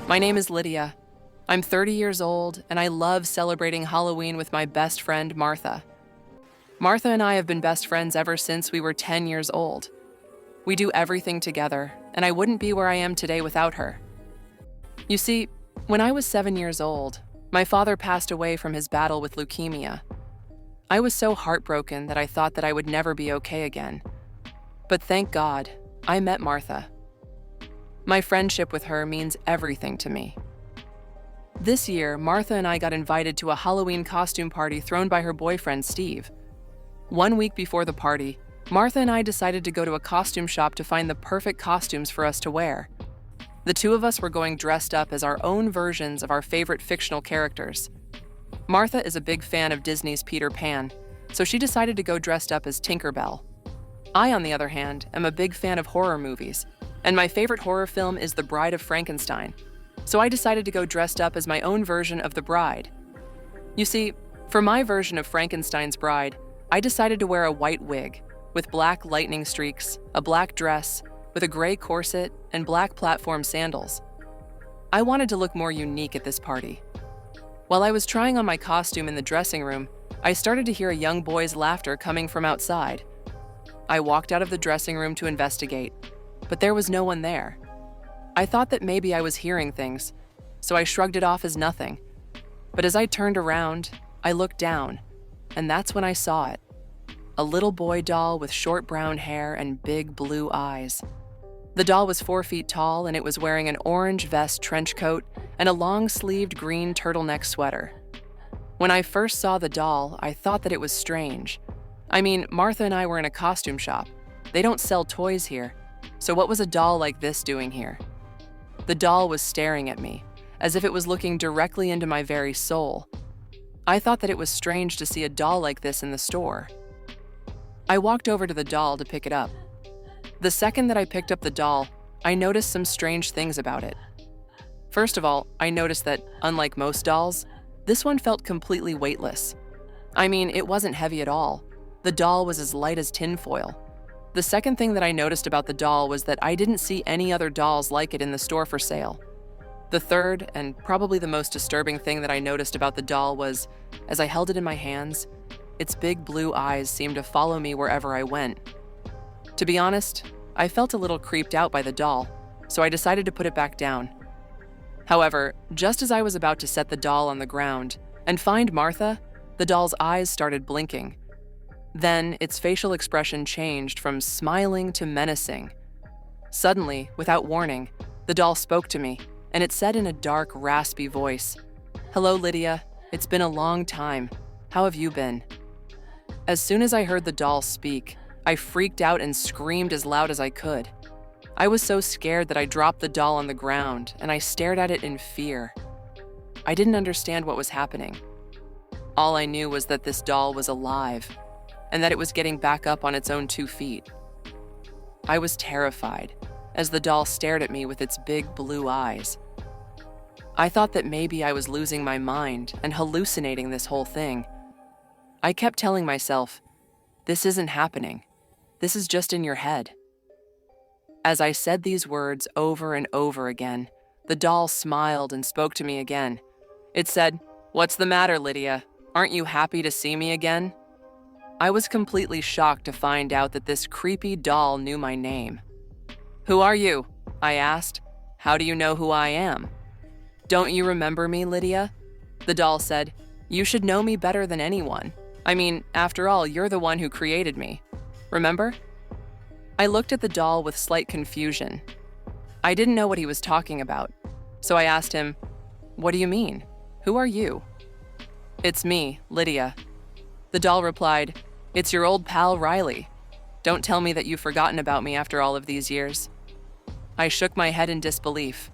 My name is Lydia. I'm 30 years old, and I love celebrating Halloween with my best friend, Martha. Martha and I have been best friends ever since we were 10 years old. We do everything together, and I wouldn't be where I am today without her. You see, when I was 7 years old, my father passed away from his battle with leukemia. I was so heartbroken that I thought that I would never be okay again. But thank God, I met Martha. My friendship with her means everything to me. This year, Martha and I got invited to a Halloween costume party thrown by her boyfriend, Steve. 1 week before the party, Martha and I decided to go to a costume shop to find the perfect costumes for us to wear. The two of us were going dressed up as our own versions of our favorite fictional characters. Martha is a big fan of Disney's Peter Pan, so she decided to go dressed up as Tinker Bell. I, on the other hand, am a big fan of horror movies, and my favorite horror film is The Bride of Frankenstein, so I decided to go dressed up as my own version of the bride. You see, for my version of Frankenstein's bride, I decided to wear a white wig, with black lightning streaks, a black dress, with a gray corset, and black platform sandals. I wanted to look more unique at this party. While I was trying on my costume in the dressing room, I started to hear a young boy's laughter coming from outside. I walked out of the dressing room to investigate, but there was no one there. I thought that maybe I was hearing things, so I shrugged it off as nothing. But as I turned around, I looked down, and that's when I saw it. A little boy doll with short brown hair and big blue eyes. The doll was 4 feet tall, and it was wearing an orange vest trench coat and a long-sleeved green turtleneck sweater. When I first saw the doll, I thought that it was strange. I mean, Martha and I were in a costume shop. They don't sell toys here, so what was a doll like this doing here? The doll was staring at me, as if it was looking directly into my very soul. I thought that it was strange to see a doll like this in the store. I walked over to the doll to pick it up. The second that I picked up the doll, I noticed some strange things about it. First of all, I noticed that, unlike most dolls, this one felt completely weightless. I mean, it wasn't heavy at all. The doll was as light as tinfoil. The second thing that I noticed about the doll was that I didn't see any other dolls like it in the store for sale. The third, and probably the most disturbing thing that I noticed about the doll was, as I held it in my hands, its big blue eyes seemed to follow me wherever I went. To be honest, I felt a little creeped out by the doll, so I decided to put it back down. However, just as I was about to set the doll on the ground and find Martha, the doll's eyes started blinking. Then, its facial expression changed from smiling to menacing. Suddenly, without warning, the doll spoke to me, and it said in a dark, raspy voice, "Hello, Lydia. It's been a long time. How have you been?" As soon as I heard the doll speak, I freaked out and screamed as loud as I could. I was so scared that I dropped the doll on the ground, and I stared at it in fear. I didn't understand what was happening. All I knew was that this doll was alive, and that it was getting back up on its own 2 feet. I was terrified, as the doll stared at me with its big blue eyes. I thought that maybe I was losing my mind and hallucinating this whole thing. I kept telling myself, "This isn't happening. This is just in your head." As I said these words over and over again, the doll smiled and spoke to me again. It said, "What's the matter, Lydia? Aren't you happy to see me again?" I was completely shocked to find out that this creepy doll knew my name. "Who are you?" I asked. "How do you know who I am?" "Don't you remember me, Lydia?" The doll said, "You should know me better than anyone. I mean, after all, you're the one who created me. Remember?" I looked at the doll with slight confusion. I didn't know what he was talking about, so I asked him, "What do you mean? Who are you?" "It's me, Lydia." The doll replied, "It's your old pal, Riley. Don't tell me that you've forgotten about me after all of these years." I shook my head in disbelief.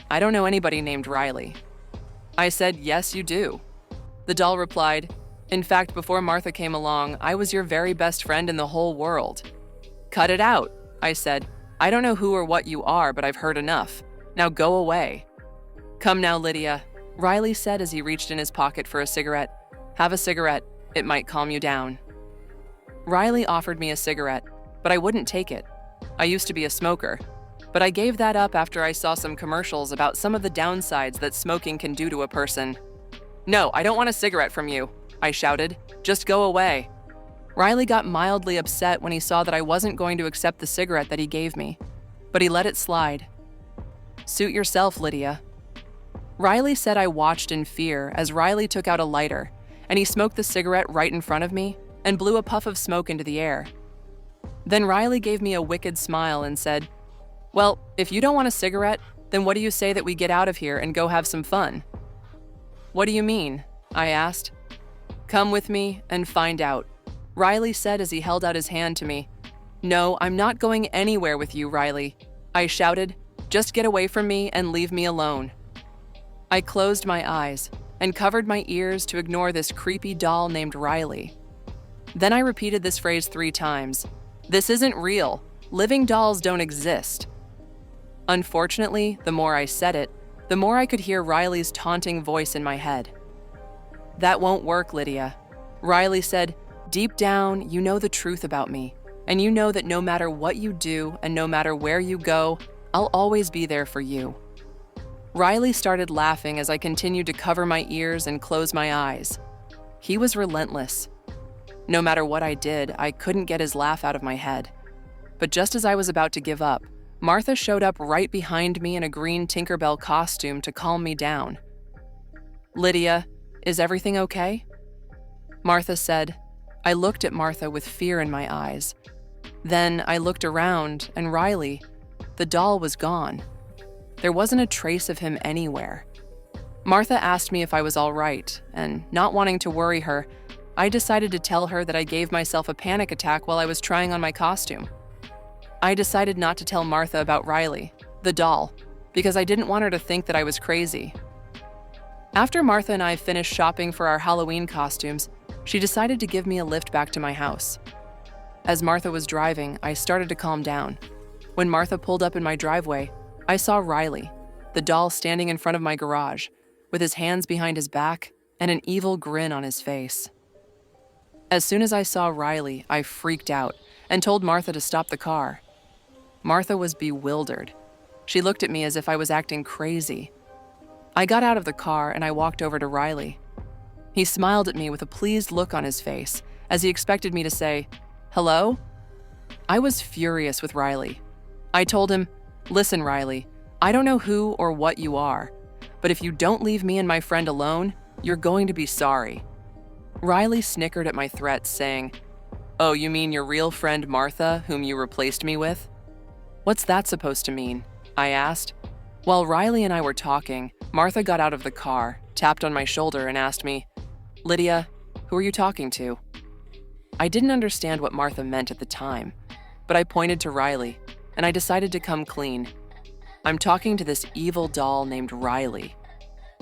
"I don't know anybody named Riley." I said, "Yes, you do." The doll replied, "In fact, before Martha came along, I was your very best friend in the whole world." "Cut it out," I said. "I don't know who or what you are, but I've heard enough. Now go away." "Come now, Lydia," Riley said as he reached in his pocket for a cigarette. "Have a cigarette. It might calm you down." Riley offered me a cigarette, but I wouldn't take it. I used to be a smoker. But I gave that up after I saw some commercials about some of the downsides that smoking can do to a person. "No, I don't want a cigarette from you," I shouted. "Just go away." Riley got mildly upset when he saw that I wasn't going to accept the cigarette that he gave me, but he let it slide. "Suit yourself, Lydia." Riley said I watched in fear as Riley took out a lighter, and he smoked the cigarette right in front of me and blew a puff of smoke into the air. Then Riley gave me a wicked smile and said, "Well, if you don't want a cigarette, then what do you say that we get out of here and go have some fun?" "What do you mean?" I asked. "Come with me and find out," Riley said as he held out his hand to me. "No, I'm not going anywhere with you, Riley," I shouted. "Just get away from me and leave me alone." I closed my eyes and covered my ears to ignore this creepy doll named Riley. Then I repeated this phrase 3 times. "This isn't real. Living dolls don't exist." Unfortunately, the more I said it, the more I could hear Riley's taunting voice in my head. "That won't work, Lydia," Riley said. "Deep down, you know the truth about me, and you know that no matter what you do and no matter where you go, I'll always be there for you." Riley started laughing as I continued to cover my ears and close my eyes. He was relentless. No matter what I did, I couldn't get his laugh out of my head. But just as I was about to give up, Martha showed up right behind me in a green Tinkerbell costume to calm me down. "Lydia, is everything okay?" Martha said. I looked at Martha with fear in my eyes. Then I looked around, and Riley, the doll, was gone. There wasn't a trace of him anywhere. Martha asked me if I was all right, and not wanting to worry her, I decided to tell her that I gave myself a panic attack while I was trying on my costume. I decided not to tell Martha about Riley, the doll, because I didn't want her to think that I was crazy. After Martha and I finished shopping for our Halloween costumes, she decided to give me a lift back to my house. As Martha was driving, I started to calm down. When Martha pulled up in my driveway, I saw Riley, the doll, standing in front of my garage, with his hands behind his back and an evil grin on his face. As soon as I saw Riley, I freaked out and told Martha to stop the car. Martha was bewildered. She looked at me as if I was acting crazy. I got out of the car and I walked over to Riley. He smiled at me with a pleased look on his face, as he expected me to say, "Hello?" I was furious with Riley. I told him, "Listen, Riley, I don't know who or what you are, but if you don't leave me and my friend alone, you're going to be sorry." Riley snickered at my threats, saying, "Oh, you mean your real friend Martha, whom you replaced me with?" "What's that supposed to mean?" I asked. While Riley and I were talking, Martha got out of the car, tapped on my shoulder, and asked me, "Lydia, who are you talking to?" I didn't understand what Martha meant at the time, but I pointed to Riley, and I decided to come clean. I'm talking to this evil doll named Riley.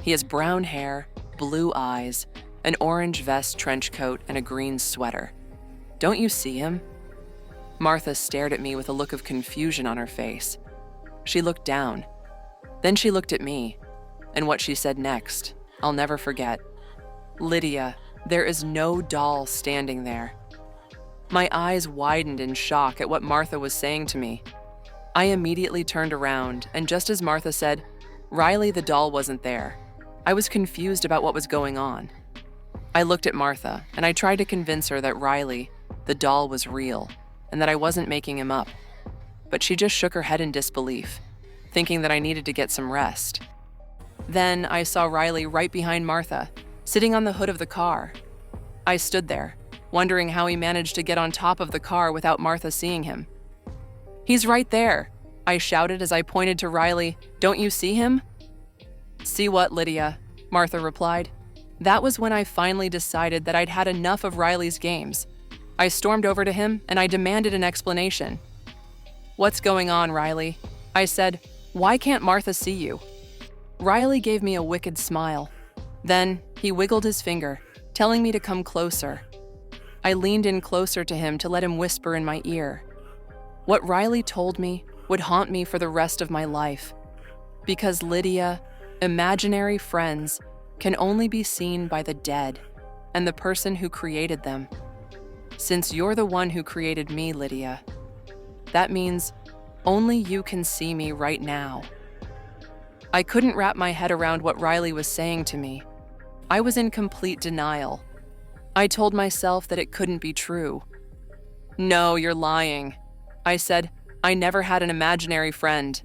He has brown hair, blue eyes, an orange vest trench coat, and a green sweater. Don't you see him? Martha stared at me with a look of confusion on her face. She looked down. Then she looked at me, and what she said next, I'll never forget. "Lydia, there is no doll standing there." My eyes widened in shock at what Martha was saying to me. I immediately turned around, and just as Martha said, "Riley, the doll, wasn't there," I was confused about what was going on. I looked at Martha, and I tried to convince her that Riley, the doll, was real, and that I wasn't making him up. But she just shook her head in disbelief, thinking that I needed to get some rest. Then I saw Riley right behind Martha, sitting on the hood of the car. I stood there, wondering how he managed to get on top of the car without Martha seeing him. "He's right there," I shouted as I pointed to Riley. "Don't you see him?" "See what, Lydia?" Martha replied. That was when I finally decided that I'd had enough of Riley's games. I stormed over to him and I demanded an explanation. "What's going on, Riley?" I said. "Why can't Martha see you?" Riley gave me a wicked smile. Then he wiggled his finger, telling me to come closer. I leaned in closer to him to let him whisper in my ear. What Riley told me would haunt me for the rest of my life. Because, Lydia, imaginary friends can only be seen by the dead and the person who created them. Since you're the one who created me, Lydia, that means only you can see me right now." I couldn't wrap my head around what Riley was saying to me. I was in complete denial. I told myself that it couldn't be true. "No, you're lying," I said. "I never had an imaginary friend."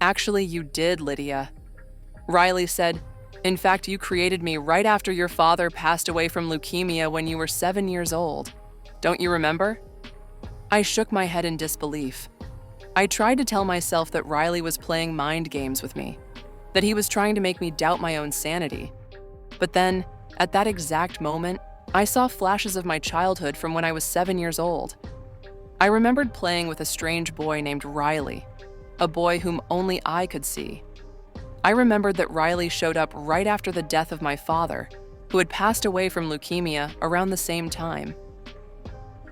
"Actually, you did, Lydia." Riley said, "In fact, you created me right after your father passed away from leukemia when you were 7 years old. Don't you remember?" I shook my head in disbelief. I tried to tell myself that Riley was playing mind games with me, that he was trying to make me doubt my own sanity. But then, at that exact moment, I saw flashes of my childhood from when I was 7 years old. I remembered playing with a strange boy named Riley, a boy whom only I could see. I remembered that Riley showed up right after the death of my father, who had passed away from leukemia around the same time.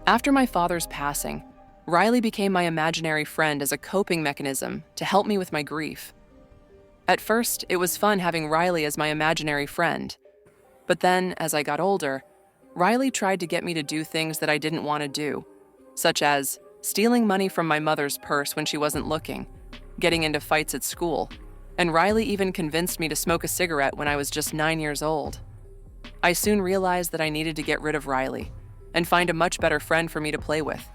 After my father's passing, Riley became my imaginary friend as a coping mechanism to help me with my grief. At first, it was fun having Riley as my imaginary friend. But then, as I got older, Riley tried to get me to do things that I didn't want to do, such as stealing money from my mother's purse when she wasn't looking, getting into fights at school, and Riley even convinced me to smoke a cigarette when I was just 9 years old. I soon realized that I needed to get rid of Riley and find a much better friend for me to play with.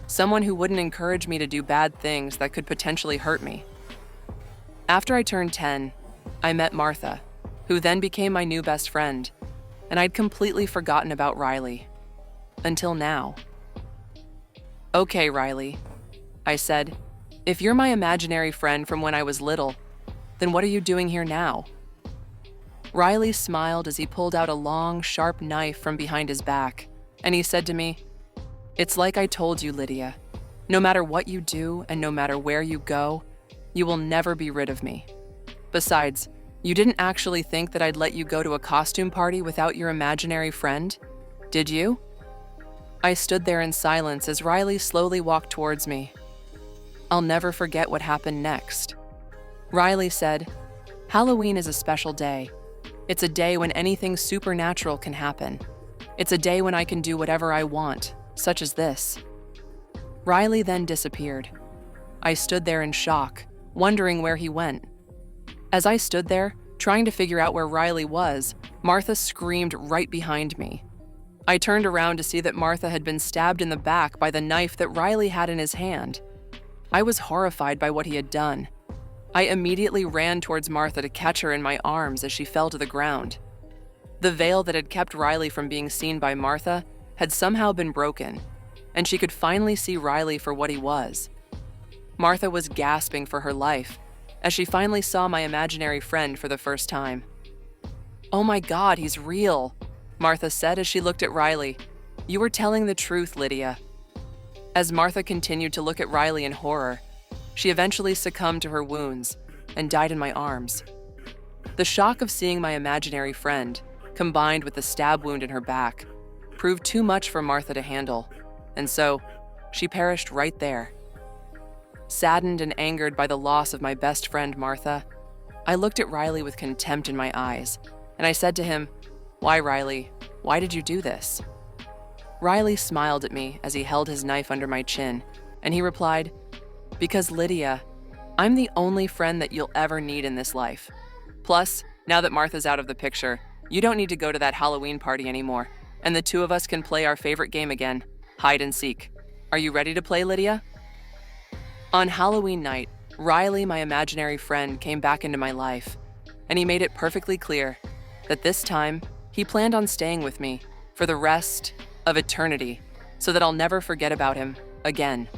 Someone who wouldn't encourage me to do bad things that could potentially hurt me. After I turned 10, I met Martha, who then became my new best friend, and I'd completely forgotten about Riley. Until now. "Okay, Riley," I said, "if you're my imaginary friend from when I was little, then what are you doing here now?" Riley smiled as he pulled out a long, sharp knife from behind his back, and he said to me, "It's like I told you, Lydia. No matter what you do and no matter where you go, you will never be rid of me. Besides, you didn't actually think that I'd let you go to a costume party without your imaginary friend, did you?" I stood there in silence as Riley slowly walked towards me. I'll never forget what happened next. Riley said, "Halloween is a special day. It's a day when anything supernatural can happen. It's a day when I can do whatever I want, such as this." Riley then disappeared. I stood there in shock, wondering where he went. As I stood there, trying to figure out where Riley was, Martha screamed right behind me. I turned around to see that Martha had been stabbed in the back by the knife that Riley had in his hand. I was horrified by what he had done. I immediately ran towards Martha to catch her in my arms as she fell to the ground. The veil that had kept Riley from being seen by Martha had somehow been broken, and she could finally see Riley for what he was. Martha was gasping for her life as she finally saw my imaginary friend for the first time. "Oh my God, he's real," Martha said as she looked at Riley. "You were telling the truth, Lydia." As Martha continued to look at Riley in horror, she eventually succumbed to her wounds and died in my arms. The shock of seeing my imaginary friend, combined with the stab wound in her back, proved too much for Martha to handle, and so she perished right there. Saddened and angered by the loss of my best friend, Martha, I looked at Riley with contempt in my eyes, and I said to him, "Why, Riley? Why did you do this?" Riley smiled at me as he held his knife under my chin, and he replied, "Because, Lydia, I'm the only friend that you'll ever need in this life. Plus, now that Martha's out of the picture, you don't need to go to that Halloween party anymore, and the two of us can play our favorite game again, hide and seek. Are you ready to play, Lydia?" On Halloween night, Riley, my imaginary friend, came back into my life, and he made it perfectly clear that this time he planned on staying with me for the rest of eternity so that I'll never forget about him again.